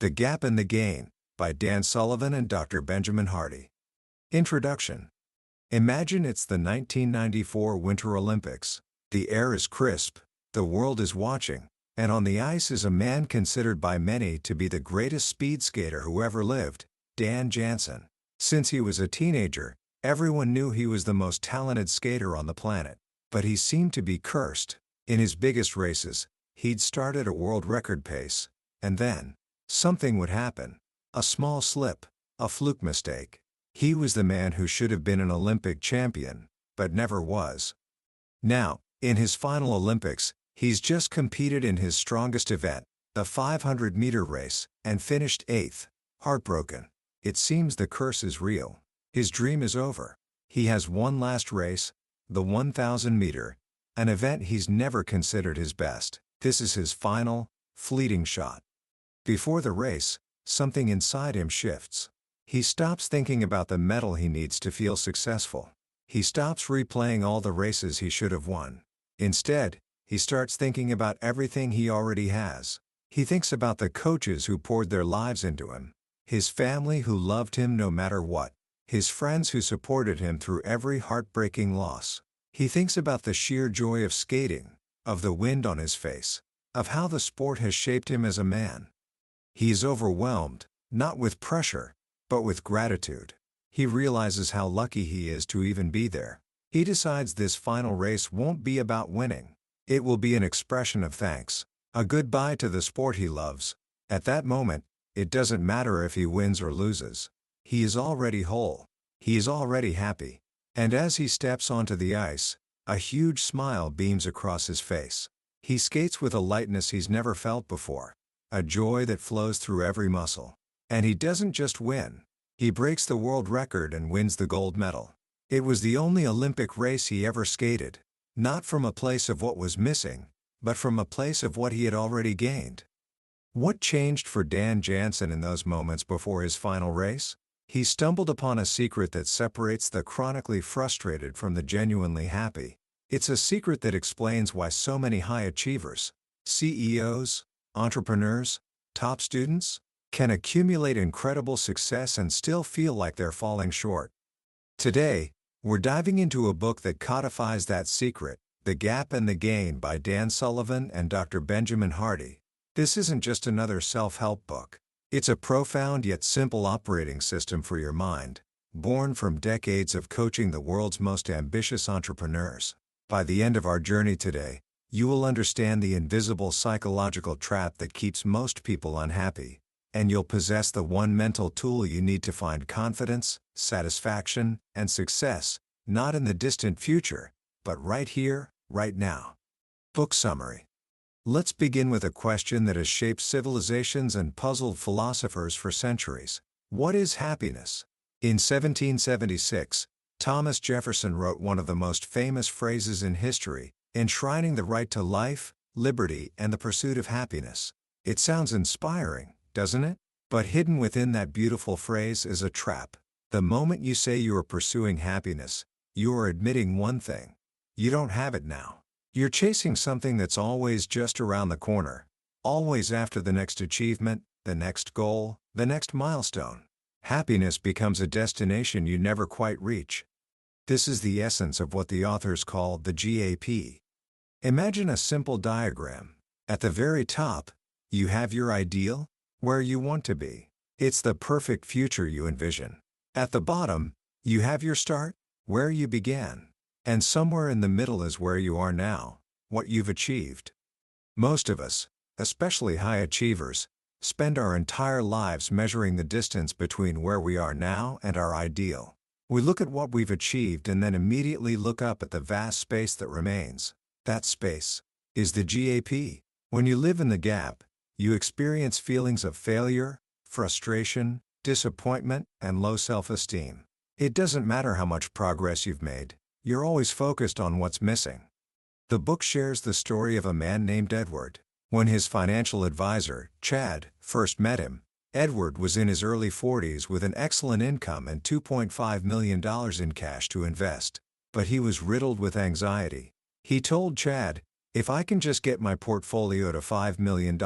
The Gap and the Gain, by Dan Sullivan and Dr. Benjamin Hardy. Introduction. Imagine it's the 1994 Winter Olympics. The air is crisp, the world is watching, and on the ice is a man considered by many to be the greatest speed skater who ever lived, Dan Jansen. Since he was a teenager, everyone knew he was the most talented skater on the planet. But he seemed to be cursed. In his biggest races, he'd start at a world record pace, and then something would happen. A small slip, a fluke mistake. He was the man who should have been an Olympic champion, but never was. Now, in his final Olympics, he's just competed in his strongest event, the 500-meter race, and finished 8th. Heartbroken. It seems the curse is real. His dream is over. He has one last race, the 1,000-meter, an event he's never considered his best. This is his final, fleeting shot. Before the race, something inside him shifts. He stops thinking about the medal he needs to feel successful. He stops replaying all the races he should have won. Instead, he starts thinking about everything he already has. He thinks about the coaches who poured their lives into him, his family who loved him no matter what, his friends who supported him through every heartbreaking loss. He thinks about the sheer joy of skating, of the wind on his face, of how the sport has shaped him as a man. He is overwhelmed, not with pressure, but with gratitude. He realizes how lucky he is to even be there. He decides this final race won't be about winning. It will be an expression of thanks, a goodbye to the sport he loves. At that moment, it doesn't matter if he wins or loses. He is already whole. He is already happy. And as he steps onto the ice, a huge smile beams across his face. He skates with a lightness he's never felt before, a joy that flows through every muscle. And he doesn't just win. He breaks the world record and wins the gold medal. It was the only Olympic race he ever skated, not from a place of what was missing, but from a place of what he had already gained. What changed for Dan Jansen in those moments before his final race? He stumbled upon a secret that separates the chronically frustrated from the genuinely happy. It's a secret that explains why so many high achievers, CEOs, entrepreneurs, top students, can accumulate incredible success and still feel like they're falling short. Today, we're diving into a book that codifies that secret, The Gap and the Gain by Dan Sullivan and Dr. Benjamin Hardy. This isn't just another self-help book. It's a profound yet simple operating system for your mind, born from decades of coaching the world's most ambitious entrepreneurs. By the end of our journey today, you will understand the invisible psychological trap that keeps most people unhappy, and you'll possess the one mental tool you need to find confidence, satisfaction, and success, not in the distant future, but right here, right now. Book summary. Let's begin with a question that has shaped civilizations and puzzled philosophers for centuries. What is happiness? In 1776, Thomas Jefferson wrote one of the most famous phrases in history, enshrining the right to life, liberty, and the pursuit of happiness. It sounds inspiring, doesn't it? But hidden within that beautiful phrase is a trap. The moment you say you are pursuing happiness, you are admitting one thing. You don't have it now. You're chasing something that's always just around the corner, always after the next achievement, the next goal, the next milestone. Happiness becomes a destination you never quite reach. This is the essence of what the authors call the GAP. Imagine a simple diagram. At the very top, you have your ideal, where you want to be. It's the perfect future you envision. At the bottom, you have your start, where you began. And somewhere in the middle is where you are now, what you've achieved. Most of us, especially high achievers, spend our entire lives measuring the distance between where we are now and our ideal. We look at what we've achieved and then immediately look up at the vast space that remains. That space is the GAP. When you live in the gap, you experience feelings of failure, frustration, disappointment, and low self-esteem. It doesn't matter how much progress you've made. You're always focused on what's missing. The book shares the story of a man named Edward. When his financial advisor, Chad, first met him, Edward was in his early 40s with an excellent income and $2.5 million in cash to invest. But he was riddled with anxiety. He told Chad, "If I can just get my portfolio to $5 million,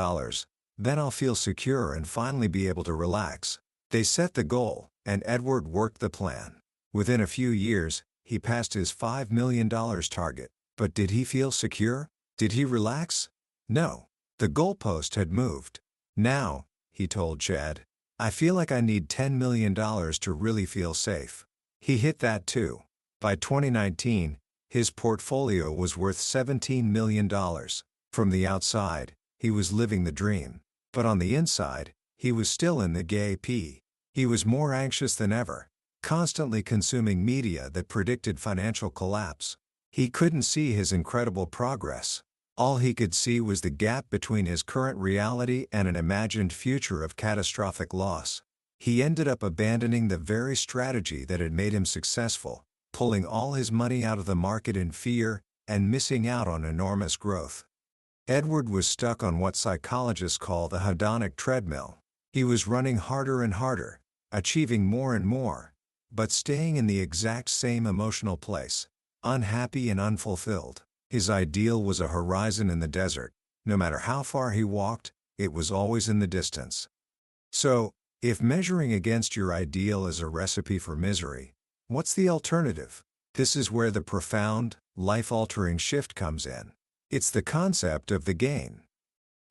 Then I'll feel secure and finally be able to relax. They set the goal, and Edward worked the plan. Within a few years, he passed his $5 million target. But did he feel secure? Did he relax? No. The goalpost had moved. Now, he told Chad, I feel like I need $10 million to really feel safe. He hit that too. By 2019, his portfolio was worth $17 million. From the outside, he was living the dream. But on the inside, he was still in the gap. He was more anxious than ever, constantly consuming media that predicted financial collapse. He couldn't see his incredible progress. All he could see was the gap between his current reality and an imagined future of catastrophic loss. He ended up abandoning the very strategy that had made him successful, pulling all his money out of the market in fear, and missing out on enormous growth. Edward was stuck on what psychologists call the hedonic treadmill. He was running harder and harder, achieving more and more, but staying in the exact same emotional place, unhappy and unfulfilled. His ideal was a horizon in the desert. No matter how far he walked, it was always in the distance. So, if measuring against your ideal is a recipe for misery, what's the alternative? This is where the profound, life-altering shift comes in. It's the concept of the gain.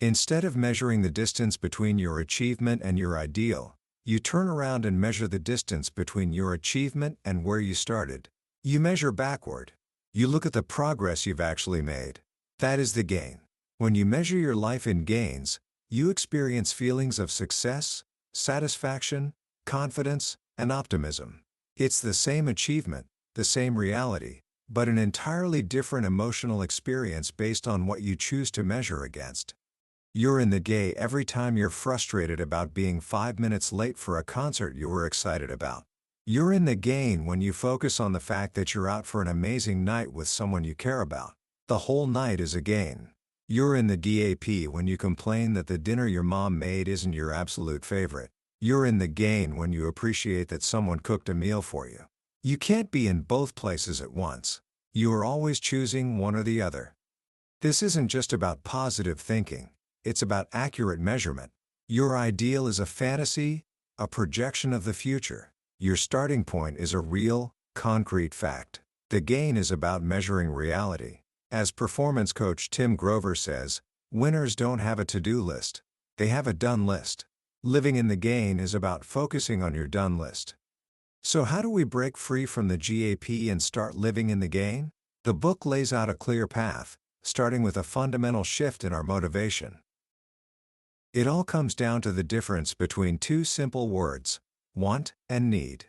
Instead of measuring the distance between your achievement and your ideal, you turn around and measure the distance between your achievement and where you started. You measure backward. You look at the progress you've actually made. That is the gain. When you measure your life in gains, you experience feelings of success, satisfaction, confidence, and optimism. It's the same achievement, the same reality, but an entirely different emotional experience based on what you choose to measure against. You're in the gay every time you're frustrated about being 5 minutes late for a concert you were excited about. You're in the gain when you focus on the fact that you're out for an amazing night with someone you care about. The whole night is a gain. You're in the gap when you complain that the dinner your mom made isn't your absolute favorite. You're in the gain when you appreciate that someone cooked a meal for you. You can't be in both places at once. You are always choosing one or the other. This isn't just about positive thinking, it's about accurate measurement. Your ideal is a fantasy, a projection of the future. Your starting point is a real, concrete fact. The gain is about measuring reality. As performance coach Tim Grover says, winners don't have a to-do list. They have a done list. Living in the gain is about focusing on your done list. So how do we break free from the gap and start living in the gain? The book lays out a clear path, starting with a fundamental shift in our motivation. It all comes down to the difference between two simple words: want and need.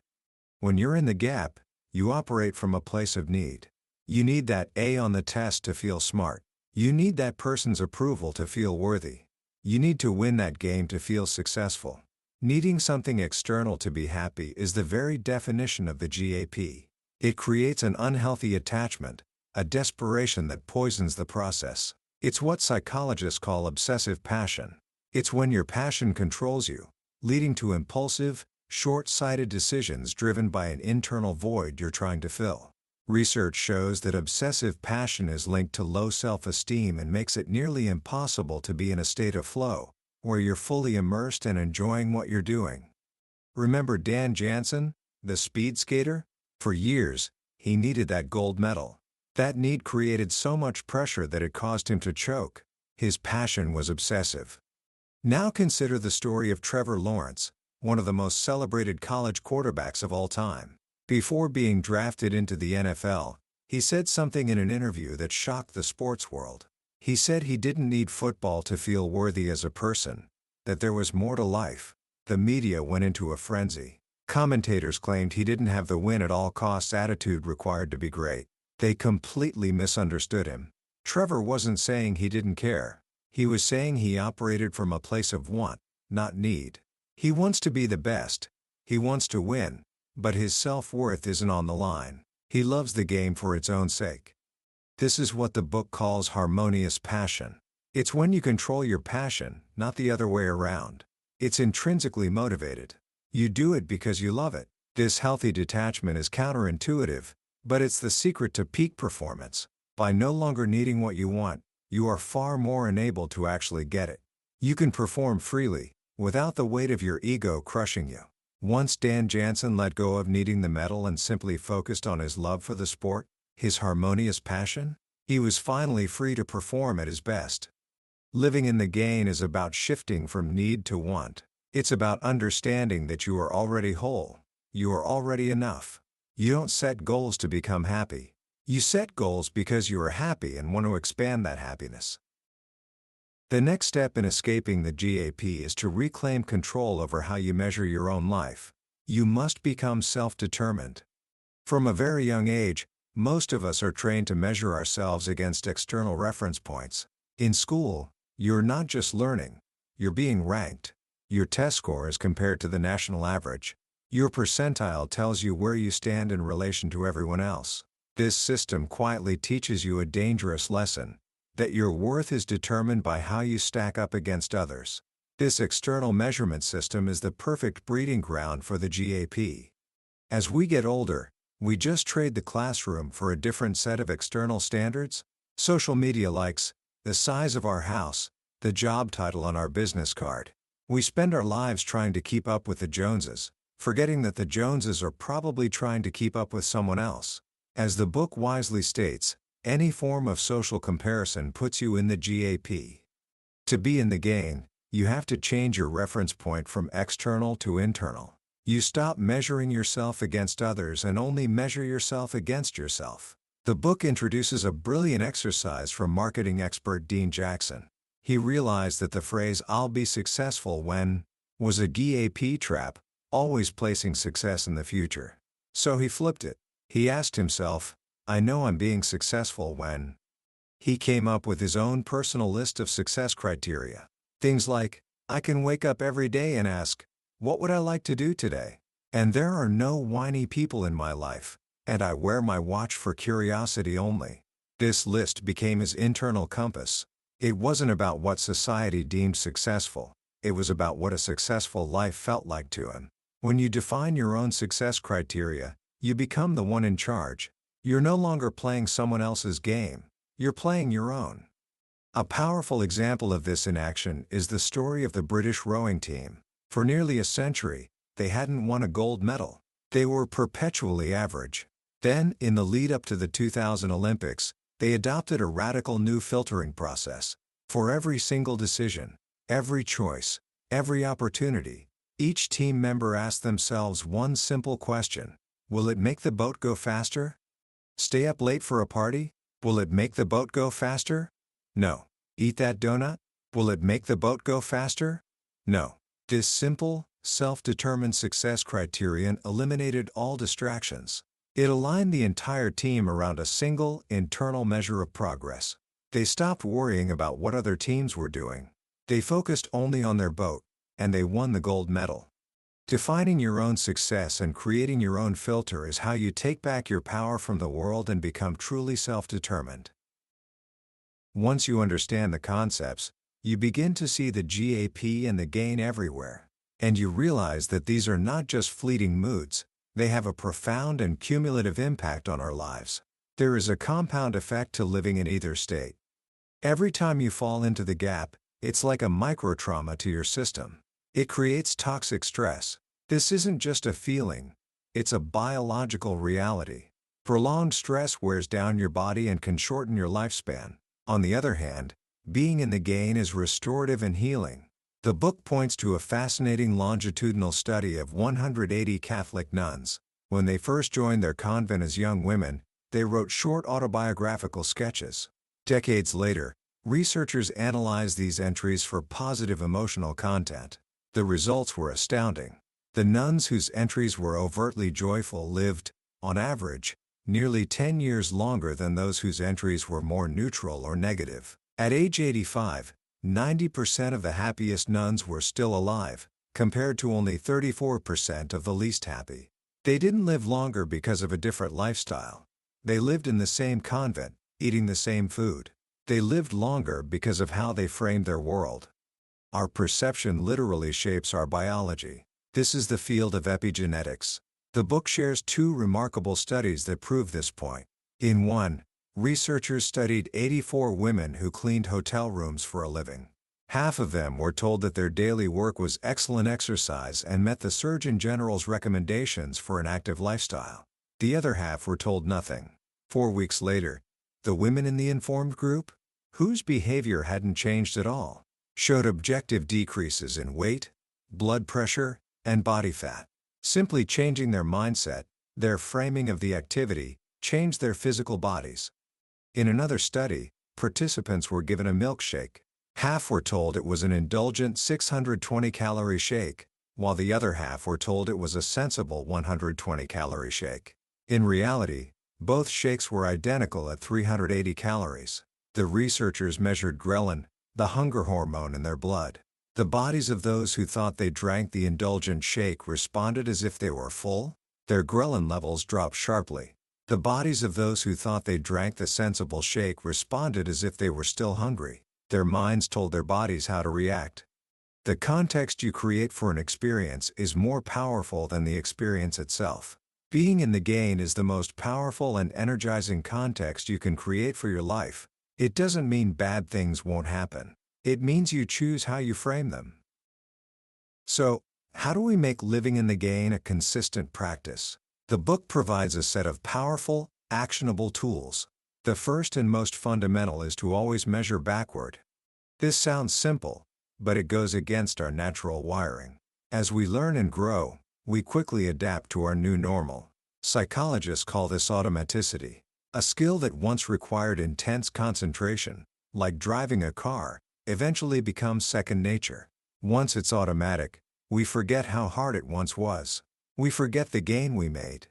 When you're in the gap, you operate from a place of need. You need that A on the test to feel smart. You need that person's approval to feel worthy. You need to win that game to feel successful. Needing something external to be happy is the very definition of the gap. It creates an unhealthy attachment, a desperation that poisons the process. It's what psychologists call obsessive passion. It's when your passion controls you, leading to impulsive, short-sighted decisions driven by an internal void you're trying to fill. Research shows that obsessive passion is linked to low self-esteem and makes it nearly impossible to be in a state of flow, where you're fully immersed and enjoying what you're doing. Remember Dan Jansen, the speed skater? For years, he needed that gold medal. That need created so much pressure that it caused him to choke. His passion was obsessive. Now consider the story of Trevor Lawrence, one of the most celebrated college quarterbacks of all time. Before being drafted into the NFL, he said something in an interview that shocked the sports world. He said he didn't need football to feel worthy as a person, that there was more to life. The media went into a frenzy. Commentators claimed he didn't have the win-at-all-costs attitude required to be great. They completely misunderstood him. Trevor wasn't saying he didn't care. He was saying he operated from a place of want, not need. He wants to be the best. He wants to win. But his self-worth isn't on the line. He loves the game for its own sake. This is what the book calls harmonious passion. It's when you control your passion, not the other way around. It's intrinsically motivated. You do it because you love it. This healthy detachment is counterintuitive, but it's the secret to peak performance. By no longer needing what you want, you are far more enabled to actually get it. You can perform freely, without the weight of your ego crushing you. Once Dan Jansen let go of needing the medal and simply focused on his love for the sport, his harmonious passion, he was finally free to perform at his best. Living in the gain is about shifting from need to want. It's about understanding that you are already whole. You are already enough. You don't set goals to become happy. You set goals because you are happy and want to expand that happiness. The next step in escaping the gap is to reclaim control over how you measure your own life. You must become self-determined. From a very young age, most of us are trained to measure ourselves against external reference points. In school, you're not just learning, you're being ranked. Your test score is compared to the national average. Your percentile tells you where you stand in relation to everyone else. This system quietly teaches you a dangerous lesson, that your worth is determined by how you stack up against others. This external measurement system is the perfect breeding ground for the gap. As we get older, we just trade the classroom for a different set of external standards. Social media likes, the size of our house, the job title on our business card. We spend our lives trying to keep up with the Joneses, forgetting that the Joneses are probably trying to keep up with someone else. As the book wisely states, any form of social comparison puts you in the gap. To be in the gain, you have to change your reference point from external to internal. You stop measuring yourself against others and only measure yourself against yourself. The book introduces a brilliant exercise from marketing expert Dean Jackson. He realized that the phrase "I'll be successful when" was a gap trap, always placing success in the future. So he flipped it. He asked himself, I know I'm being successful when. He came up with his own personal list of success criteria. Things like, I can wake up every day and ask, what would I like to do today? And there are no whiny people in my life, and I wear my watch for curiosity only. This list became his internal compass. It wasn't about what society deemed successful, it was about what a successful life felt like to him. When you define your own success criteria, you become the one in charge. You're no longer playing someone else's game, you're playing your own. A powerful example of this in action is the story of the British rowing team. For nearly a century, they hadn't won a gold medal. They were perpetually average. Then, in the lead up to the 2000 Olympics, they adopted a radical new filtering process. For every single decision, every choice, every opportunity, each team member asked themselves one simple question. Will it make the boat go faster? Stay up late for a party? Will it make the boat go faster? No. Eat that donut? Will it make the boat go faster? No. This simple, self-determined success criterion eliminated all distractions. It aligned the entire team around a single, internal measure of progress. They stopped worrying about what other teams were doing. They focused only on their boat, and they won the gold medal. Defining your own success and creating your own filter is how you take back your power from the world and become truly self-determined. Once you understand the concepts, you begin to see the gap and the gain everywhere. And you realize that these are not just fleeting moods, they have a profound and cumulative impact on our lives. There is a compound effect to living in either state. Every time you fall into the gap, it's like a microtrauma to your system. It creates toxic stress. This isn't just a feeling, it's a biological reality. Prolonged stress wears down your body and can shorten your lifespan. On the other hand, being in the gain is restorative and healing. The book points to a fascinating longitudinal study of 180 Catholic nuns. When they first joined their convent as young women, they wrote short autobiographical sketches. Decades later, researchers analyzed these entries for positive emotional content. The results were astounding. The nuns whose entries were overtly joyful lived, on average, nearly 10 years longer than those whose entries were more neutral or negative. At age 85, 90% of the happiest nuns were still alive, compared to only 34% of the least happy. They didn't live longer because of a different lifestyle. They lived in the same convent, eating the same food. They lived longer because of how they framed their world. Our perception literally shapes our biology. This is the field of epigenetics. The book shares two remarkable studies that prove this point. In one, researchers studied 84 women who cleaned hotel rooms for a living. Half of them were told that their daily work was excellent exercise and met the Surgeon General's recommendations for an active lifestyle. The other half were told nothing. 4 weeks later, the women in the informed group, whose behavior hadn't changed at all, showed objective decreases in weight, blood pressure, and body fat. Simply changing their mindset, their framing of the activity, changed their physical bodies. In another study, participants were given a milkshake. Half were told it was an indulgent 620-calorie shake, while the other half were told it was a sensible 120-calorie shake. In reality, both shakes were identical at 380 calories. The researchers measured ghrelin, the hunger hormone, in their blood. The bodies of those who thought they drank the indulgent shake responded as if they were full. Their ghrelin levels dropped sharply. The bodies of those who thought they drank the sensible shake responded as if they were still hungry. Their minds told their bodies how to react. The context you create for an experience is more powerful than the experience itself. Being in the gain is the most powerful and energizing context you can create for your life. It doesn't mean bad things won't happen. It means you choose how you frame them. So, how do we make living in the gain a consistent practice? The book provides a set of powerful, actionable tools. The first and most fundamental is to always measure backward. This sounds simple, but it goes against our natural wiring. As we learn and grow, we quickly adapt to our new normal. Psychologists call this automaticity. A skill that once required intense concentration, like driving a car, eventually becomes second nature. Once it's automatic, we forget how hard it once was. We forget the gain we made.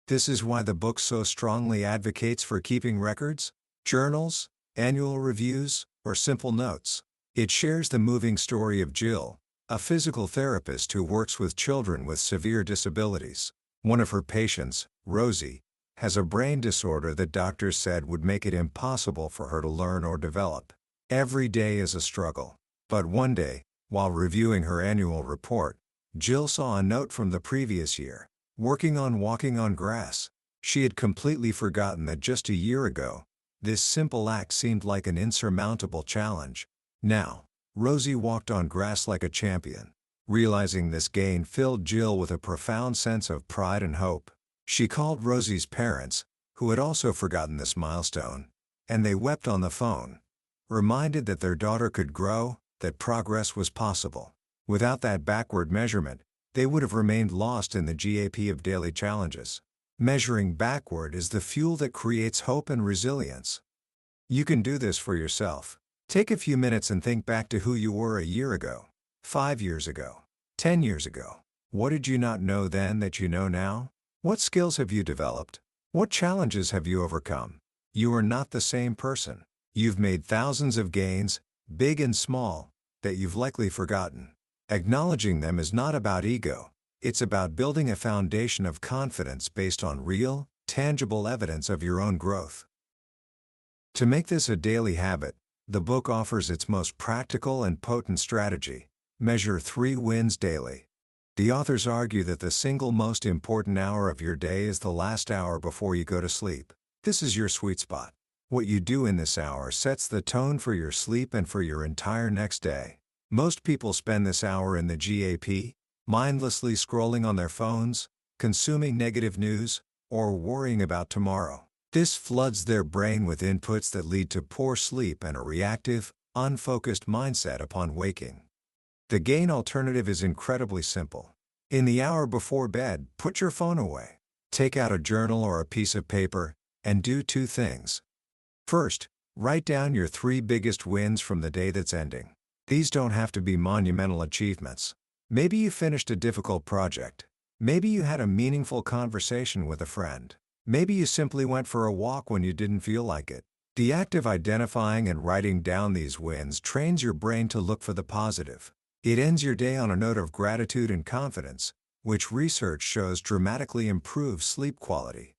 This is why the book so strongly advocates for keeping records, journals, annual reviews, or simple notes. It shares the moving story of Jill, a physical therapist who works with children with severe disabilities. One of her patients, Rosie, has a brain disorder that doctors said would make it impossible for her to learn or develop. Every day is a struggle. But one day, while reviewing her annual report, Jill saw a note from the previous year. Working on walking on grass. She had completely forgotten that just a year ago, this simple act seemed like an insurmountable challenge. Now, Rosie walked on grass like a champion. Realizing this gain filled Jill with a profound sense of pride and hope. She called Rosie's parents, who had also forgotten this milestone, and they wept on the phone, reminded that their daughter could grow, that progress was possible. Without that backward measurement, they would have remained lost in the gap of daily challenges. Measuring backward is the fuel that creates hope and resilience. You can do this for yourself. Take a few minutes and think back to who you were a year ago, 5 years ago, 10 years ago. What did you not know then that you know now? What skills have you developed? What challenges have you overcome? You are not the same person. You've made thousands of gains, big and small, that you've likely forgotten. Acknowledging them is not about ego. It's about building a foundation of confidence based on real, tangible evidence of your own growth. To make this a daily habit, the book offers its most practical and potent strategy: measure 3 wins daily. The authors argue that the single most important hour of your day is the last hour before you go to sleep. This is your sweet spot. What you do in this hour sets the tone for your sleep and for your entire next day. Most people spend this hour in the gap, mindlessly scrolling on their phones, consuming negative news, or worrying about tomorrow. This floods their brain with inputs that lead to poor sleep and a reactive, unfocused mindset upon waking. The gain alternative is incredibly simple. In the hour before bed, put your phone away. Take out a journal or a piece of paper, and do 2 things. First, write down your 3 biggest wins from the day that's ending. These don't have to be monumental achievements. Maybe you finished a difficult project. Maybe you had a meaningful conversation with a friend. Maybe you simply went for a walk when you didn't feel like it. The act of identifying and writing down these wins trains your brain to look for the positive. It ends your day on a note of gratitude and confidence, which research shows dramatically improves sleep quality.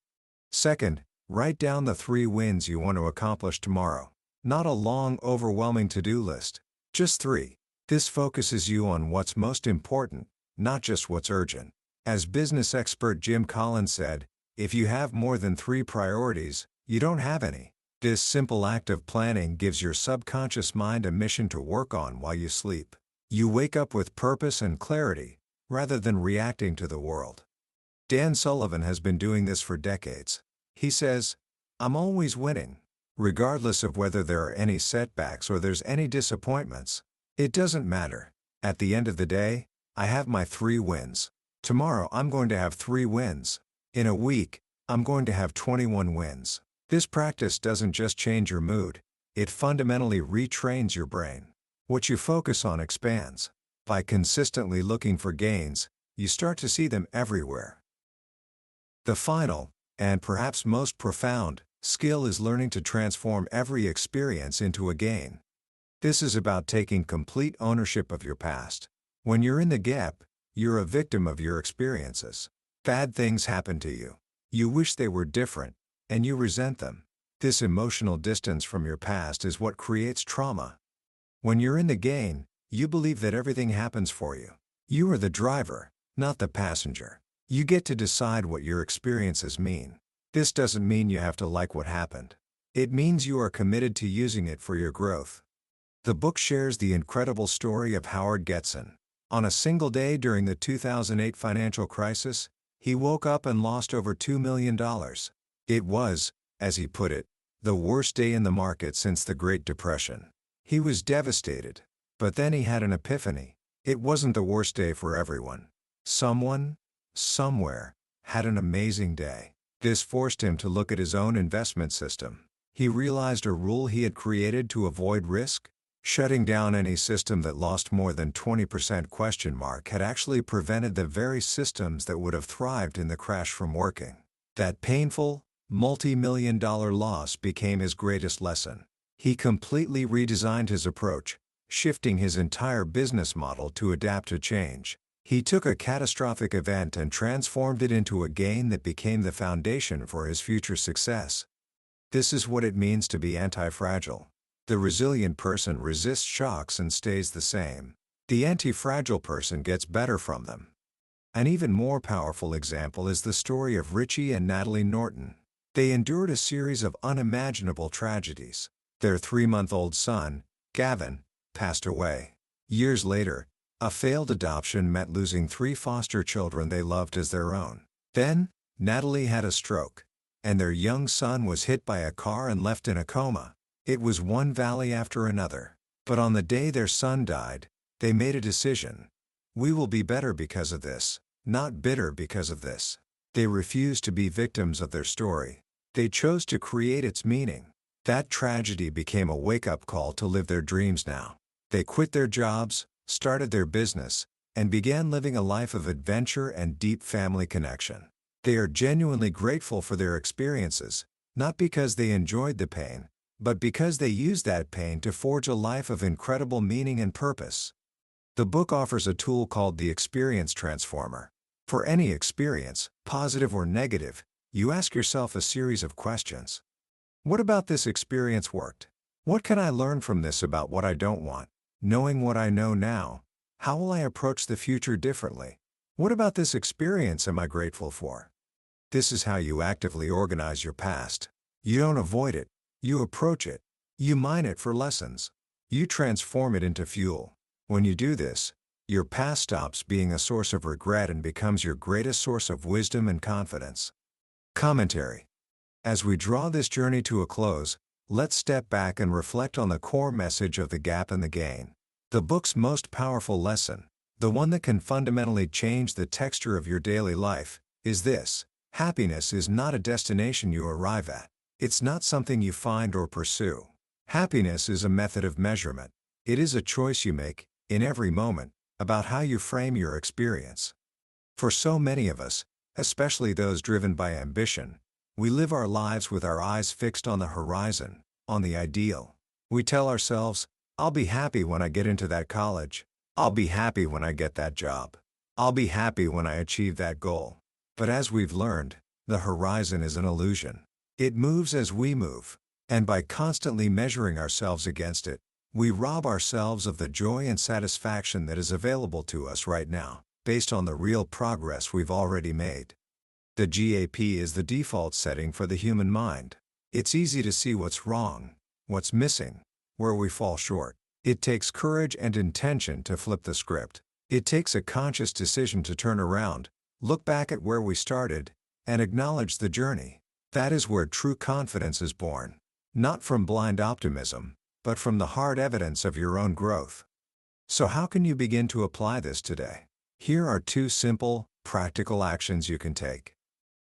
Second, write down the 3 wins you want to accomplish tomorrow. Not a long, overwhelming to-do list. Just 3. This focuses you on what's most important, not just what's urgent. As business expert Jim Collins said, if you have more than 3 priorities, you don't have any. This simple act of planning gives your subconscious mind a mission to work on while you sleep. You wake up with purpose and clarity, rather than reacting to the world. Dan Sullivan has been doing this for decades. He says, "I'm always winning, regardless of whether there are any setbacks or there's any disappointments. It doesn't matter. At the end of the day, I have my 3 wins. Tomorrow I'm going to have 3 wins. In a week, I'm going to have 21 wins." This practice doesn't just change your mood, it fundamentally retrains your brain. What you focus on expands. By consistently looking for gains, you start to see them everywhere. The final, and perhaps most profound, skill is learning to transform every experience into a gain. This is about taking complete ownership of your past. When you're in the gap, you're a victim of your experiences. Bad things happen to you. You wish they were different, and you resent them. This emotional distance from your past is what creates trauma. When you're in the gain, you believe that everything happens for you. You are the driver, not the passenger. You get to decide what your experiences mean. This doesn't mean you have to like what happened. It means you are committed to using it for your growth. The book shares the incredible story of Howard Getson. On a single day during the 2008 financial crisis, he woke up and lost over $2 million. It was, as he put it, the worst day in the market since the Great Depression. He was devastated. But then he had an epiphany. It wasn't the worst day for everyone. Someone, somewhere, had an amazing day. This forced him to look at his own investment system. He realized a rule he had created to avoid risk. Shutting down any system that lost more than 20% had actually prevented the very systems that would have thrived in the crash from working. That painful, multi-million-dollar loss became his greatest lesson. He completely redesigned his approach, shifting his entire business model to adapt to change. He took a catastrophic event and transformed it into a gain that became the foundation for his future success. This is what it means to be anti-fragile. The resilient person resists shocks and stays the same. The anti-fragile person gets better from them. An even more powerful example is the story of Richie and Natalie Norton. They endured a series of unimaginable tragedies. Their 3-month-old son, Gavin, passed away. Years later, a failed adoption meant losing 3 foster children they loved as their own. Then, Natalie had a stroke, and their young son was hit by a car and left in a coma. It was one valley after another. But on the day their son died, they made a decision. We will be better because of this, not bitter because of this. They refused to be victims of their story. They chose to create its meaning. That tragedy became a wake-up call to live their dreams now. They quit their jobs, started their business, and began living a life of adventure and deep family connection. They are genuinely grateful for their experiences, not because they enjoyed the pain, but because they used that pain to forge a life of incredible meaning and purpose. The book offers a tool called the Experience Transformer. For any experience, positive or negative, you ask yourself a series of questions. What about this experience worked? What can I learn from this about what I don't want? Knowing what I know now, how will I approach the future differently? What about this experience am I grateful for? This is how you actively organize your past. You don't avoid it, you approach it. You mine it for lessons. You transform it into fuel. When you do this, your past stops being a source of regret and becomes your greatest source of wisdom and confidence. Commentary. As we draw this journey to a close, let's step back and reflect on the core message of The Gap and the Gain. The book's most powerful lesson, the one that can fundamentally change the texture of your daily life, is this: happiness is not a destination you arrive at. It's not something you find or pursue. Happiness is a method of measurement. It is a choice you make, in every moment, about how you frame your experience. For so many of us, especially those driven by ambition, we live our lives with our eyes fixed on the horizon, on the ideal. We tell ourselves, I'll be happy when I get into that college. I'll be happy when I get that job. I'll be happy when I achieve that goal. But as we've learned, the horizon is an illusion. It moves as we move. And by constantly measuring ourselves against it, we rob ourselves of the joy and satisfaction that is available to us right now, based on the real progress we've already made. The GAP is the default setting for the human mind. It's easy to see what's wrong, what's missing, where we fall short. It takes courage and intention to flip the script. It takes a conscious decision to turn around, look back at where we started, and acknowledge the journey. That is where true confidence is born. Not from blind optimism, but from the hard evidence of your own growth. So how can you begin to apply this today? Here are 2 simple, practical actions you can take.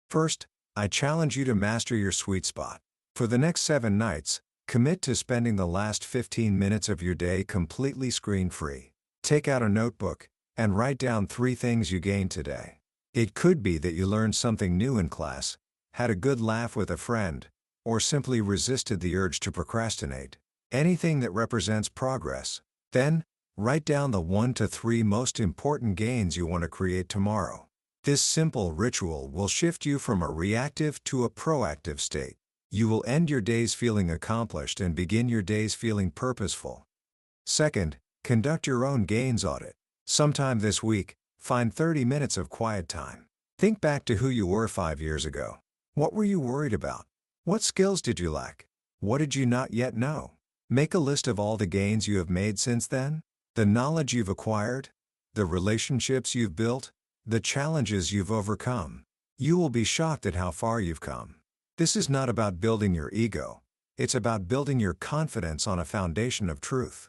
First, I challenge you to master your sweet spot. For the next 7 nights, commit to spending the last 15 minutes of your day completely screen-free. Take out a notebook and write down 3 things you gained today. It could be that you learned something new in class, had a good laugh with a friend, or simply resisted the urge to procrastinate. Anything that represents progress. Then, write down the 1 to 3 most important gains you want to create tomorrow. This simple ritual will shift you from a reactive to a proactive state. You will end your days feeling accomplished and begin your days feeling purposeful. Second, conduct your own gains audit. Sometime this week, find 30 minutes of quiet time. Think back to who you were 5 years ago. What were you worried about? What skills did you lack? What did you not yet know? Make a list of all the gains you have made since then, the knowledge you've acquired, the relationships you've built, the challenges you've overcome. You will be shocked at how far you've come. This is not about building your ego. It's about building your confidence on a foundation of truth.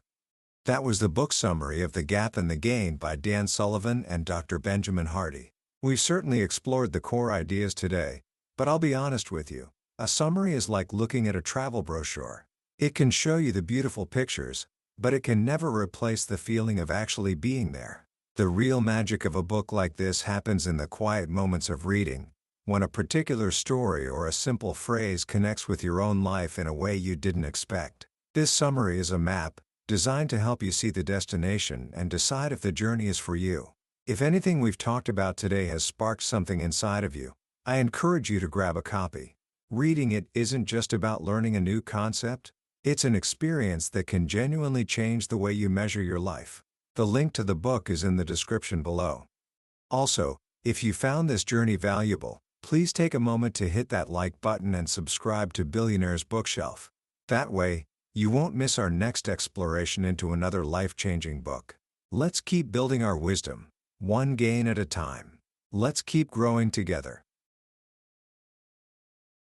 That was the book summary of The Gap and the Gain by Dan Sullivan and Dr. Benjamin Hardy. We've certainly explored the core ideas today, but I'll be honest with you, a summary is like looking at a travel brochure. It can show you the beautiful pictures, but it can never replace the feeling of actually being there. The real magic of a book like this happens in the quiet moments of reading, when a particular story or a simple phrase connects with your own life in a way you didn't expect. This summary is a map, designed to help you see the destination and decide if the journey is for you. If anything we've talked about today has sparked something inside of you, I encourage you to grab a copy. Reading it isn't just about learning a new concept, it's an experience that can genuinely change the way you measure your life. The link to the book is in the description below. Also, if you found this journey valuable, please take a moment to hit that like button and subscribe to Billionaire's Bookshelf. That way, you won't miss our next exploration into another life-changing book. Let's keep building our wisdom, one gain at a time. Let's keep growing together.